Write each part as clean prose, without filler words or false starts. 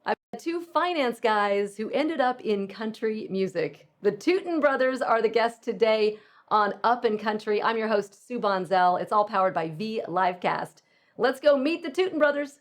I've had two finance guys who ended up in country music. The Tuten Brothers are the guests today on Up in Country. I'm your host, Sue Bonzel. It's all powered by V Livecast. Let's go meet the Tuten Brothers.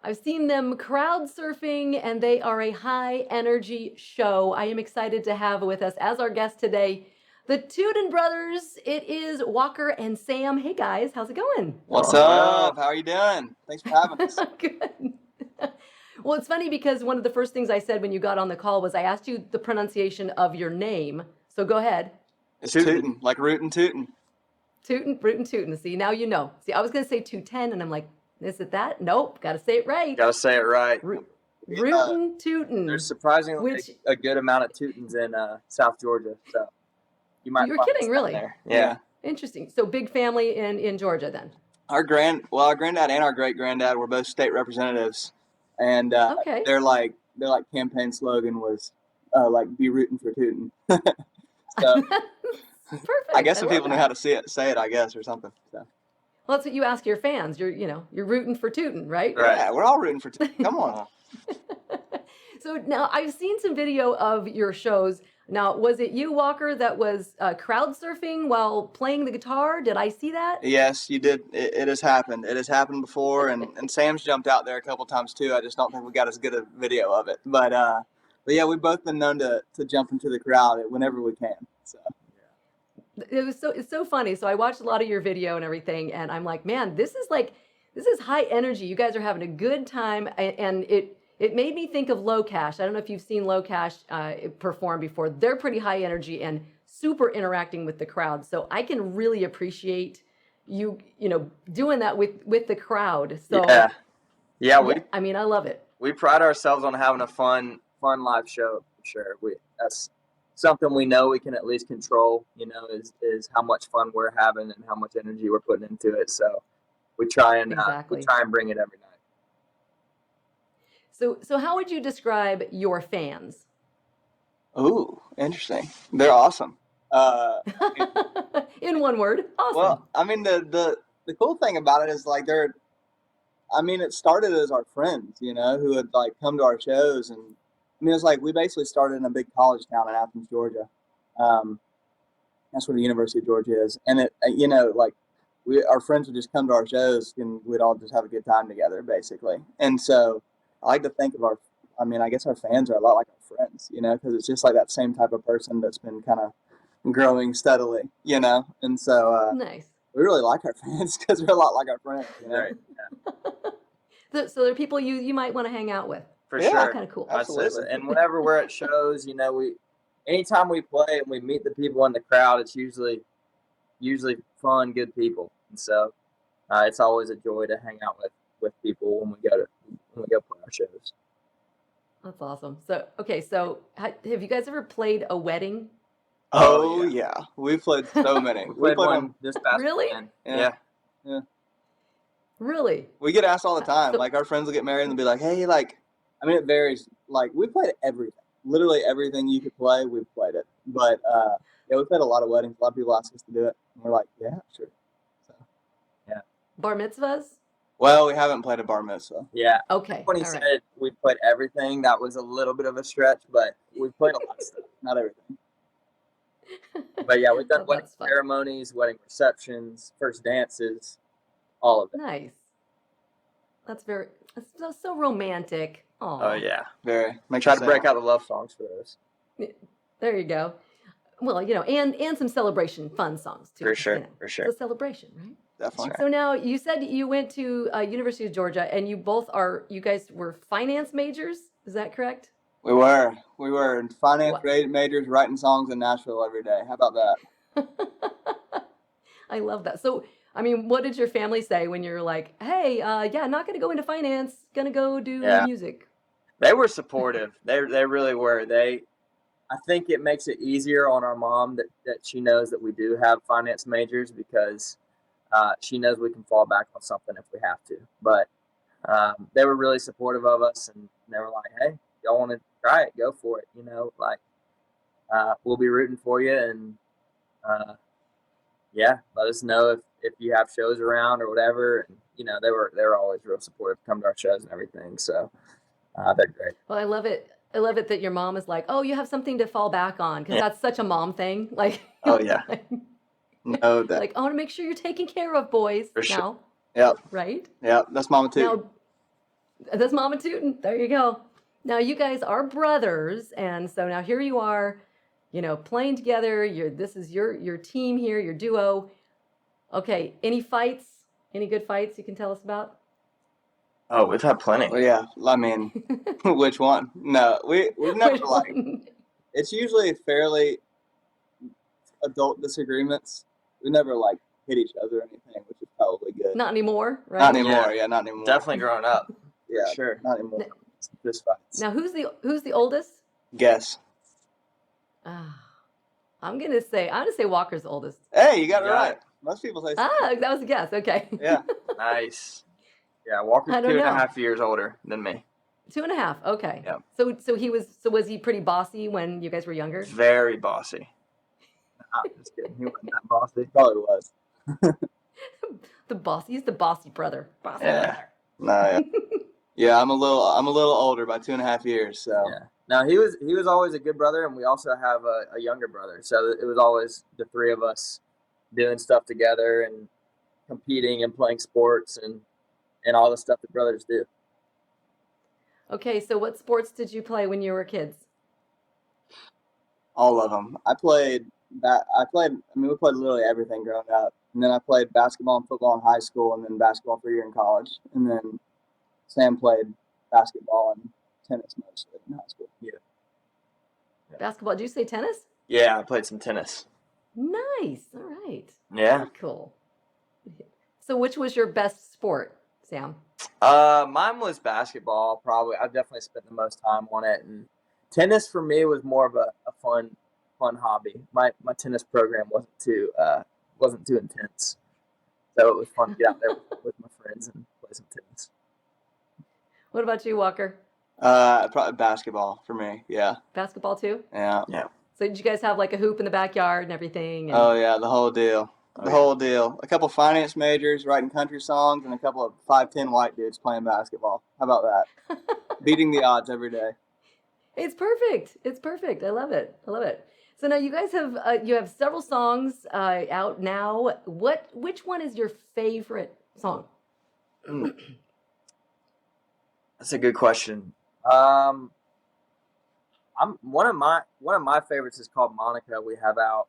I've seen them crowd surfing, and they are a high energy show. I am excited to have with us as our guest today the Tuten Brothers. It is Walker and Sam. Hey guys, how's it going? What's up? How are you doing? Thanks for having us. Good. Well, it's funny because one of the first things I said when you got on the call was I asked you the pronunciation of your name. So go ahead. It's Tootin, like Rootin Tootin. Rootin Tootin. See, now you know. See, I was going to say 210, and I'm like, is it that? Nope. Got to say it right. Got to say it right. Rootin Tootin. There's surprisingly a good amount of Tootins in South Georgia, so you might. You're kidding, really? There. Yeah. Interesting. So big family in Georgia then. Our granddad and our great granddad were both state representatives, and okay. their campaign slogan was like "Be rootin' for Tootin." So perfect. I guess some people knew how to say it, I guess, or something. So. Well, that's what you ask your fans. You're rooting for Tootin, right? Right. Yeah, we're all rooting for Tootin. Come on. So now I've seen some video of your shows. Now, was it you, Walker, that was crowd surfing while playing the guitar? Did I see that? Yes, you did. It has happened. It has happened before, and Sam's jumped out there a couple times too. I just don't think we got as good a video of it. But yeah, we've both been known to jump into the crowd whenever we can. So. It's so funny. So I watched a lot of your video and everything, and I'm like, man, this is high energy. You guys are having a good time, and it made me think of Low Cash. I don't know if you've seen Low Cash perform before. They're pretty high energy and super interacting with the crowd. So I can really appreciate you doing that with the crowd. So yeah. I mean, I love it. We pride ourselves on having a fun live show for sure. That's something we know we can at least control, is how much fun we're having and how much energy we're putting into it. So we try and bring it every night. So how would you describe your fans? Ooh, interesting. They're awesome. In one word, awesome. Well, I mean, the cool thing about it is like it started as our friends, who had like come to our shows, and I mean, it's like we basically started in a big college town in Athens, Georgia. That's where the University of Georgia is, and our friends would just come to our shows, and we'd all just have a good time together, basically. And so I like to think of I guess our fans are a lot like our friends, because it's just like that same type of person that's been kind of growing steadily, and so nice. We really like our fans because we're a lot like our friends. Right. Yeah. So they're people you might want to hang out with. For sure. Kind of cool. Absolutely. And whenever we're at shows, anytime we play and we meet the people in the crowd, it's usually fun, good people. And so it's always a joy to hang out with people when we go play our shows. That's awesome. So have you guys ever played a wedding? Oh yeah, we've played so many. we played one this past Really? weekend. Yeah. Really? We get asked all the time. Like our friends will get married and they'll be like, "Hey, it varies. Like we played everything, literally everything you could play. We've played it. But we played a lot of weddings. A lot of people ask us to do it, and we're like, yeah, sure. So yeah. Bar mitzvahs? Well, we haven't played a bar mitzvah. Yeah. Okay. When he said we played everything, that was a little bit of a stretch, but we've played a lot of stuff. Not everything. But yeah, we've done wedding ceremonies, wedding receptions, first dances, all of it. Nice. That's so romantic. Aww. Oh yeah, very. Try to break out the love songs for those. There you go. Well, and some celebration fun songs too. For sure, for sure. It's a celebration, right? Definitely. So now you said you went to University of Georgia, and you guys were finance majors. Is that correct? We were finance majors, writing songs in Nashville every day. How about that? I love that. So, I mean, what did your family say when you're like, hey, not going to go into finance, going to go do music? They were supportive. They really were. I think it makes it easier on our mom that she knows that we do have finance majors because she knows we can fall back on something if we have to. But they were really supportive of us, and they were like, "Hey, y'all want to try it? Go for it. Like we'll be rooting for you, and yeah, let us know if you have shows around or whatever." And they were always real supportive, come to our shows and everything. So they're great. Well, I love it. I love it that your mom is like, oh, you have something to fall back on, because Yeah. that's such a mom thing. Like, Oh yeah, No, that. like I want to make sure you're taken care of, boys. For sure. Now, Yep. right? Yep. That's Mama too. Now, that's Mama Tootin. There you go. Now you guys are brothers, and so now here you are, playing together. This is your team here, your duo. Okay, any fights? Any good fights you can tell us about? Oh, we've had plenty. Well, yeah. I mean, which one? No, we've never Which like. one? It's usually fairly adult disagreements. We never like hit each other or anything, which is probably good. Not anymore, right? Not anymore. Yeah, not anymore. Definitely growing up. Yeah, For sure. not anymore. Just fights. Now, who's the oldest? Guess. I'm gonna say Walker's the oldest. Hey, you got it You got right. it. Most people say. Ah, that was a guess. Okay. Yeah. Nice. Yeah, Walker's I don't 2.5 years older than me. 2.5. Okay. Yeah. So was he pretty bossy when you guys were younger? Very bossy. I'm just kidding. He wasn't that bossy. He probably was. He's the bossy brother. Bossy Yeah. brother. No, yeah. Yeah, I'm a little older by 2.5 years. So Yeah. Now he was always a good brother, and we also have a younger brother. So it was always the three of us doing stuff together and competing and playing sports and all the stuff that brothers do. Okay, so what sports did you play when you were kids? all of them. I played. I mean, we played literally everything growing up. And then I played basketball and football in high school, and then basketball for a year in college. And then Sam played basketball and tennis mostly in high school. Yeah. Basketball. Did you say tennis? Yeah, I played some tennis. Nice. All right. Yeah. Very cool. So which was your best sport, Sam? Mine was basketball. Probably, I definitely spent the most time on it, and tennis for me was more of a fun hobby. My tennis program wasn't too intense, so it was fun to get out there with my friends and play some tennis. What about you, Walker? Probably basketball for me. Yeah. Basketball too? Yeah. Yeah. So did you guys have like a hoop in the backyard and everything? And... Oh yeah, the whole deal. Oh, The yeah. whole deal. A couple finance majors writing country songs, and a couple of 5'10" white dudes playing basketball. How about that? Beating the odds every day. It's perfect. It's perfect. I love it. I love it. So now you guys have several songs out now. Which one is your favorite song? That's a good question. One of my favorites is called Monica. We have out.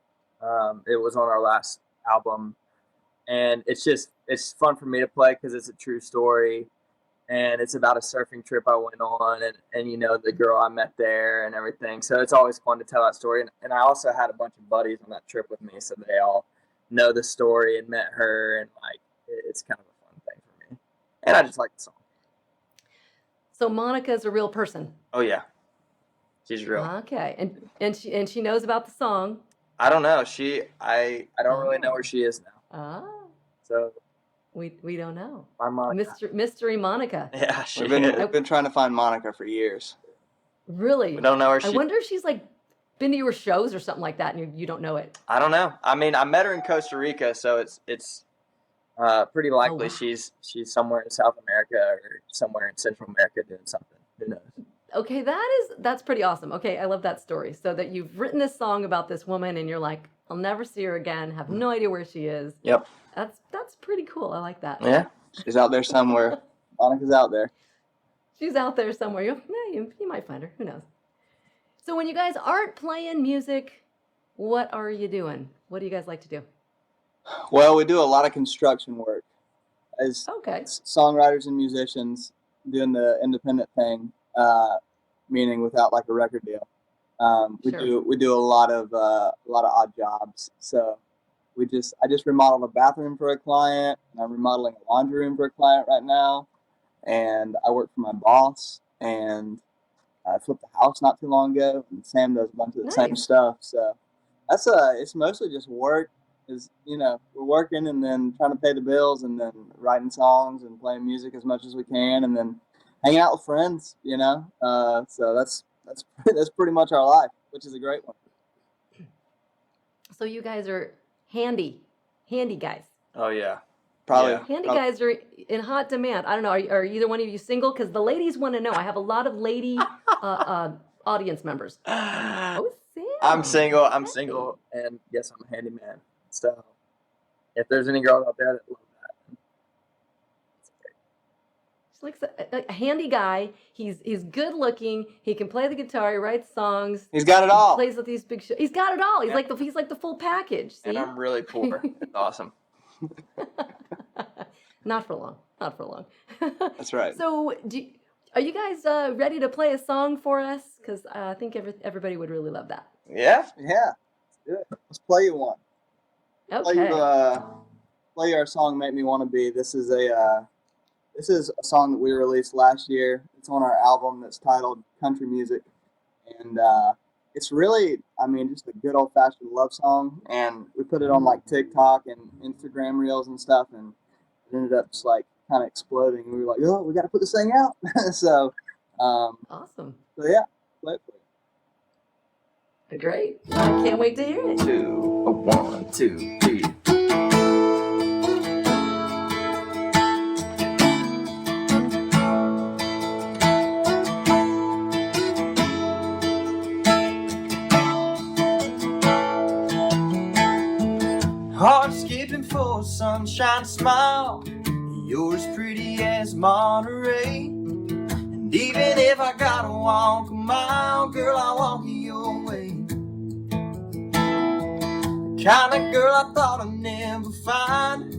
It was on our last album, and it's fun for me to play because it's a true story, and it's about a surfing trip I went on, and the girl I met there and everything. So it's always fun to tell that story. And I also had a bunch of buddies on that trip with me, so they all know the story and met her, and like it's kind of a fun thing for me. And I just like the song. So Monica's a real person. Oh yeah, she's real. Okay, and she knows about the song. I don't know. I don't really know where she is now. Ah, So we don't know. my mom. Mystery Monica. Yeah, she We've is. been trying to find Monica for years. Really? We don't know where I she. wonder if she's like been to your shows or something like that, and you don't know it. I don't know. I mean, I met her in Costa Rica, so it's pretty likely wow. she's somewhere in South America or somewhere in Central America doing something. Who knows? Okay, that's pretty awesome. Okay, I love that story. So that you've written this song about this woman, and you're like, I'll never see her again. Have no idea where she is. Yep. That's pretty cool. I like that. Yeah. She's out there somewhere. Monica's out there. She's out there somewhere. You might find her. Who knows? So when you guys aren't playing music, what are you doing? What do you guys like to do? Well, we do a lot of construction work as Okay. songwriters and musicians doing the independent thing, meaning without like a record deal. Sure. We do a lot of odd jobs. So I just remodeled a bathroom for a client, and I'm remodeling a laundry room for a client right now. And I work for my boss, and I flipped a house not too long ago, and Sam does a bunch of the same Nice. stuff. So it's mostly just work. is, we're working and then trying to pay the bills and then writing songs and playing music as much as we can and then hanging out with friends, So that's pretty much our life, which is a great one. So you guys are handy guys. Oh yeah. Probably. Yeah. Handy guys are in hot demand. I don't know. Are either one of you single? Because the ladies want to know. I have a lot of lady audience members. Oh, Sam. I'm single. I'm Okay. single, and yes, I'm a handyman. So, if there's any girls out there that love that, it's great. She's like a handy guy. He's good looking. He can play the guitar. He writes songs. He's got it He all. plays with these big shows. He's got it all. He's Yeah. like the full package. See? And I'm really poor. It's awesome. Not for long. Not for long. That's right. So, are you guys ready to play a song for us? Because I think everybody would really love that. Yeah. Yeah. Let's do it. Let's play you one. Okay. Play you our song "Make Me Want to Be." This is a song that we released last year. It's on our album that's titled Country Music, and it's really, just a good old-fashioned love song. And we put it on like TikTok and Instagram Reels and stuff, and it ended up just like kind of exploding. And we were like, oh, we got to put this thing out. So, Awesome. So yeah, play it for you. Great. I can't wait to hear it. 1, 2, 3. Heart skipping for a sunshine smile. You're as pretty as Monterey. And even if I gotta walk a mile, girl, I'll walk your way. The kind of girl I thought I'd never find.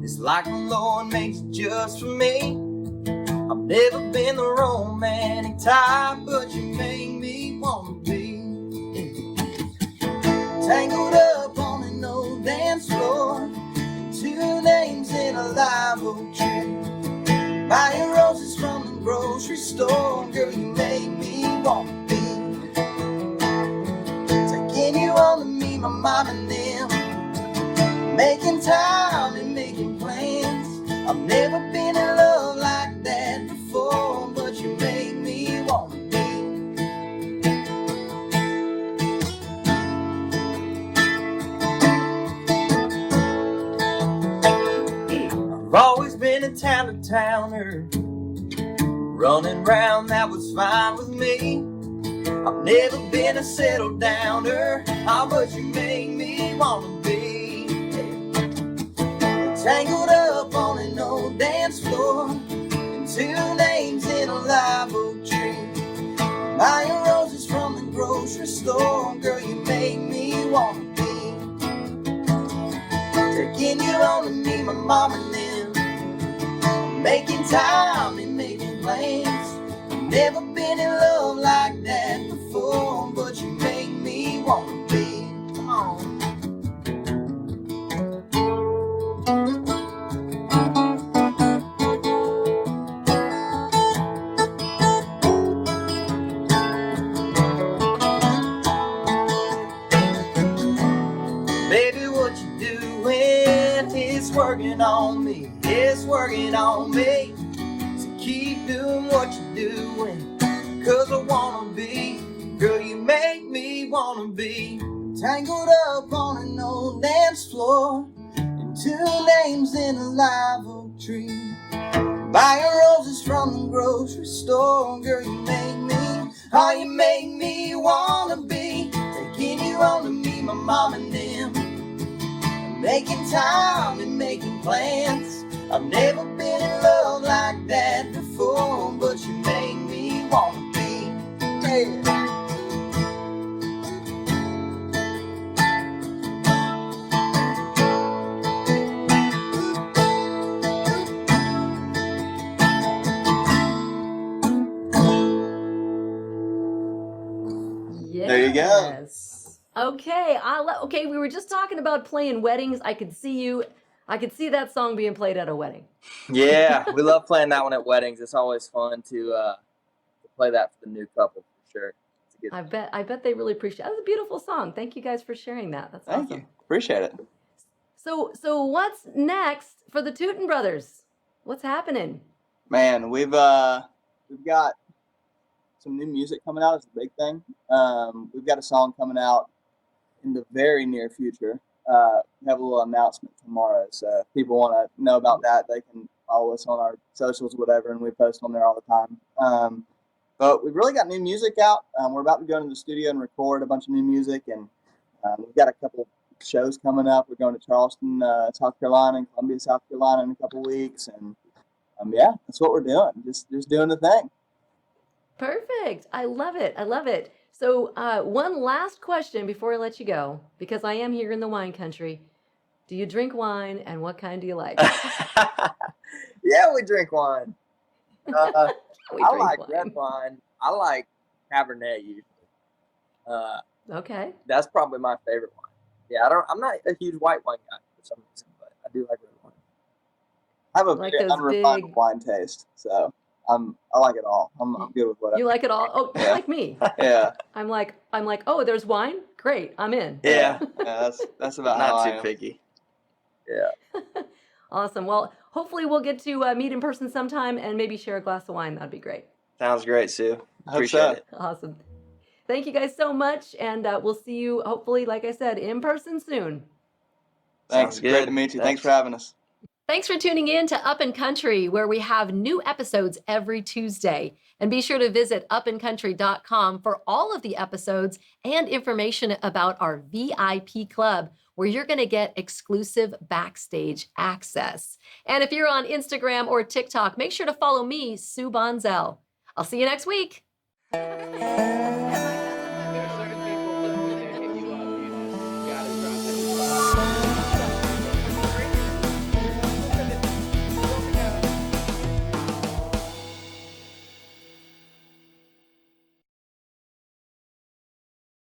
It's like the Lord makes it just for me. I've never been the romantic type, but you make me wanna be tangled up on an old dance floor, and 2 names in a live oak tree. Buying roses from the grocery store, girl, you make me wanna be taking you on to meet my mom and them, making time and making plans. I've never been in love like that before, but you make me wanna be. I've always been a towner, running round, that was fine with me. I've never been a settled downer, but you make me wanna be tangled up on an old dance floor, and 2 names in a live oak tree. Buying roses from the grocery store, girl, you make me wanna be taking you on to meet my mom and them, making time and making plans. I've never been in love like that before, but you make me wanna be. Come on. Baby, what you doing? It's working on me. It's working on me. So keep doing what you're doing, 'cause I wanna be, girl, you make me wanna be tangled up on an old dance floor, and 2 names in a live oak tree. Buying roses from the grocery store, girl, you make me wanna be taking you on to meet my mom and them, making time and making plans. I've never been in love like that before, but you make me wanna be. Yeah. Yes. There you go. Okay. Okay. We were just talking about playing weddings. I could see that song being played at a wedding. Yeah, we love playing that one at weddings. It's always fun to play that for the new couple, for sure. It's a good I bet they really appreciate it. That's a beautiful song. Thank you guys for sharing that. That's Thank awesome. you. Appreciate it. So what's next for the Tuten Brothers? What's happening? Man, we've got some new music coming out. It's a big thing. We've got a song coming out in the very near future. We have a little announcement tomorrow, so if people want to know about that, they can follow us on our socials, whatever, and we post on there all the time. But we've really got new music out. We're about to go into the studio and record a bunch of new music, and we've got a couple shows coming up. We're going to Charleston, South Carolina, and Columbia, South Carolina in a couple weeks, and yeah, that's what we're doing. Just doing the thing. Perfect. I love it. I love it. So one last question before I let you go, because I am here in the wine country. Do you drink wine, and what kind do you like? Yeah, we drink wine. We I drink like wine. red wine. I like Cabernet usually. Okay. That's probably my favorite wine. Yeah, I'm not a huge white wine guy for some reason, but I do like red wine. I have a Like very those unrefined big- wine taste, so I like it all. I'm good with whatever. You like it all? Oh, you're Yeah. like me. Yeah, I'm like, oh, there's wine? Great, I'm in. Yeah. that's about how Not I too am. picky. Yeah. Awesome. Well, hopefully we'll get to meet in person sometime and maybe share a glass of wine. That'd be great. Sounds great, Sue. I hope Appreciate so. it. Awesome. Thank you guys so much, and we'll see you hopefully, like I said, in person soon. Thanks. Sounds Great good. to meet you. Thanks Thanks. for having us. Thanks for tuning in to Up and Country, where we have new episodes every Tuesday. And be sure to visit upandcountry.com for all of the episodes and information about our VIP club, where you're going to get exclusive backstage access. And if you're on Instagram or TikTok, make sure to follow me, Sue Bonzel. I'll see you next week.